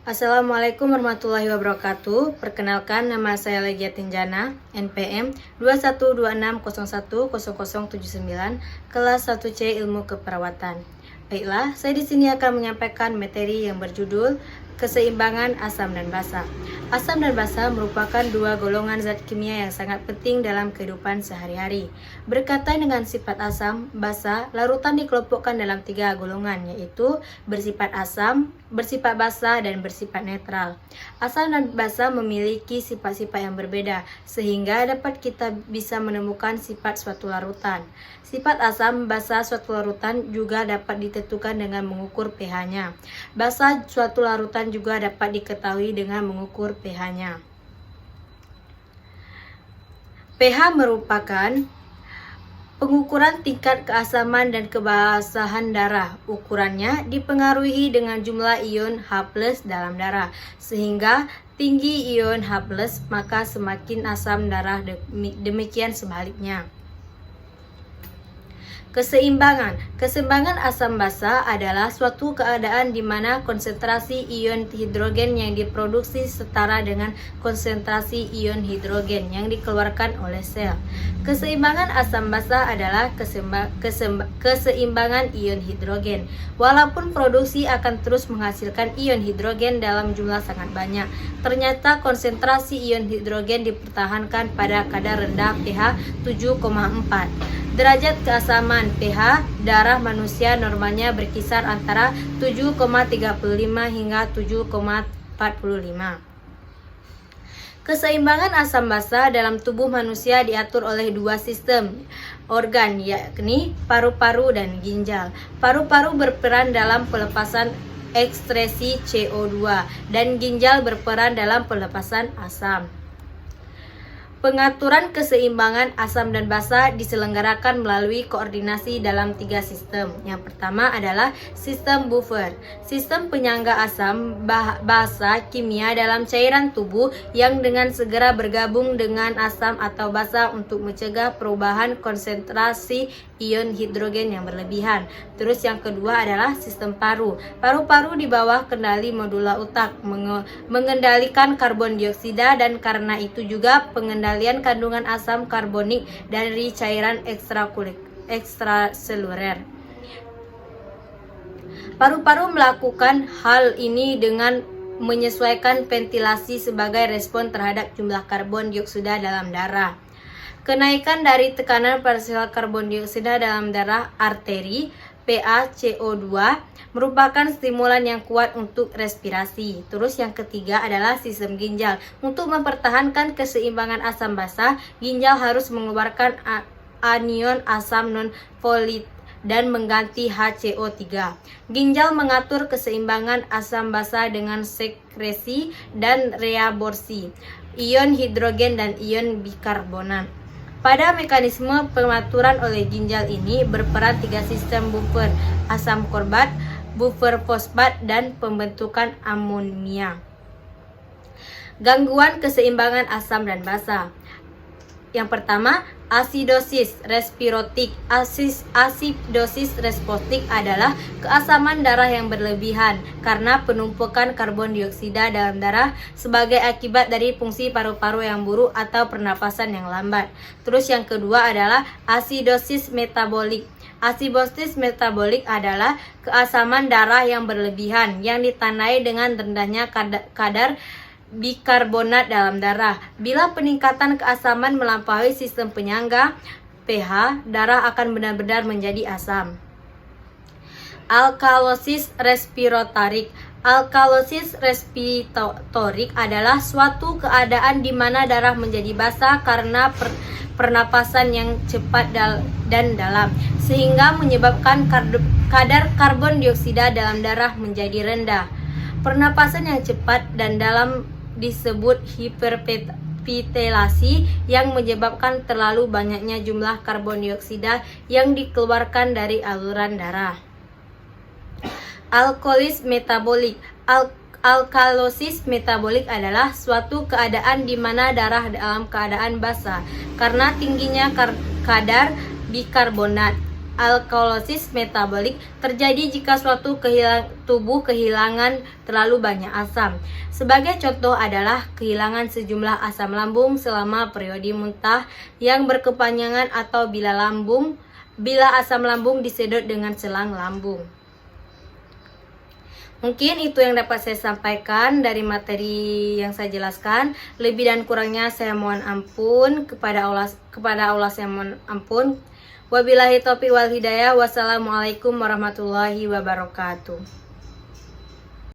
Assalamualaikum warahmatullahi wabarakatuh. Perkenalkan, nama saya Legia Tinjana, NPM 2126010079, kelas 1C Ilmu Keperawatan. Baiklah, saya di sini akan menyampaikan materi yang berjudul keseimbangan asam dan basa. Asam dan basa merupakan dua golongan zat kimia yang sangat penting dalam kehidupan sehari-hari. Berkaitan dengan sifat asam, basa, larutan dikelompokkan dalam tiga golongan, yaitu bersifat asam, bersifat basa, dan bersifat netral. Asam dan basa memiliki sifat-sifat yang berbeda, sehingga dapat kita bisa menemukan sifat suatu larutan. Sifat asam basa suatu larutan juga dapat ditentukan dengan mengukur pH-nya. Basa suatu larutan juga dapat diketahui dengan mengukur pH-nya. pH merupakan pengukuran tingkat keasaman dan kebasahan darah. Ukurannya dipengaruhi dengan jumlah ion H+ dalam darah. Sehingga tinggi ion H+, maka semakin asam darah, demikian sebaliknya. Keseimbangan asam basa adalah suatu keadaan di mana konsentrasi ion hidrogen yang diproduksi setara dengan konsentrasi ion hidrogen yang dikeluarkan oleh sel. Keseimbangan asam basa adalah keseimbangan ion hidrogen. Walaupun produksi akan terus menghasilkan ion hidrogen dalam jumlah sangat banyak, ternyata konsentrasi ion hidrogen dipertahankan pada kadar rendah pH 7,4. Derajat keasaman pH darah manusia normalnya berkisar antara 7,35 hingga 7,45. Keseimbangan asam basa dalam tubuh manusia diatur oleh dua sistem organ, yakni paru-paru dan ginjal. Paru-paru berperan dalam pelepasan ekskresi CO2 dan ginjal berperan dalam pelepasan asam. Pengaturan keseimbangan asam dan basa diselenggarakan melalui koordinasi dalam tiga sistem. Yang pertama adalah sistem buffer, sistem penyangga asam basa kimia dalam cairan tubuh yang dengan segera bergabung dengan asam atau basa untuk mencegah perubahan konsentrasi ion hidrogen yang berlebihan. Terus yang kedua adalah sistem paru. Paru-paru di bawah kendali medula otak mengendalikan karbon dioksida dan karena itu juga pengendalian kandungan asam karbonik dari cairan ekstraseluler. Paru-paru melakukan hal ini dengan menyesuaikan ventilasi sebagai respon terhadap jumlah karbon dioksida dalam darah. Kenaikan dari tekanan parsial karbon dioksida dalam darah arteri PaCO2 merupakan stimulan yang kuat untuk respirasi. Terus yang ketiga adalah sistem ginjal. Untuk mempertahankan keseimbangan asam basa, ginjal harus mengeluarkan anion asam non-volatile dan mengganti HCO3. Ginjal mengatur keseimbangan asam basa dengan sekresi dan reabsorpsi ion hidrogen dan ion bikarbonat. Pada mekanisme pengaturan oleh ginjal ini berperan tiga sistem buffer, asam korbat, buffer fosfat, dan pembentukan amonia. Gangguan keseimbangan asam dan basa. Yang pertama, asidosis respostik. Asidosis respostik adalah keasaman darah yang berlebihan karena penumpukan karbon dioksida dalam darah sebagai akibat dari fungsi paru-paru yang buruk atau pernapasan yang lambat. Terus yang kedua adalah asidosis metabolik. Asidosis metabolik adalah keasaman darah yang berlebihan yang ditandai dengan rendahnya kadar bikarbonat dalam darah. Bila peningkatan keasaman melampaui sistem penyangga pH, darah akan benar-benar menjadi asam. Alkalosis respiratorik. Alkalosis respiratorik adalah suatu keadaan di mana darah menjadi basa karena pernapasan yang cepat dan dalam, sehingga menyebabkan kadar karbon dioksida dalam darah menjadi rendah. Pernapasan yang cepat dan dalam disebut hiperventilasi yang menyebabkan terlalu banyaknya jumlah karbon dioksida yang dikeluarkan dari aluran darah. Alkalosis metabolik. Alkalosis metabolik adalah suatu keadaan di mana darah dalam keadaan basa karena tingginya kadar bikarbonat. alkalosis metabolik terjadi jika suatu tubuh kehilangan terlalu banyak asam. Sebagai contoh adalah kehilangan sejumlah asam lambung selama periode muntah yang berkepanjangan atau bila asam lambung disedot dengan selang lambung. Mungkin itu yang dapat saya sampaikan dari materi yang saya jelaskan. Lebih dan kurangnya saya mohon ampun, kepada Allah saya mohon ampun. Wabillahi taufiq wal hidayah. Wassalamualaikum warahmatullahi wabarakatuh.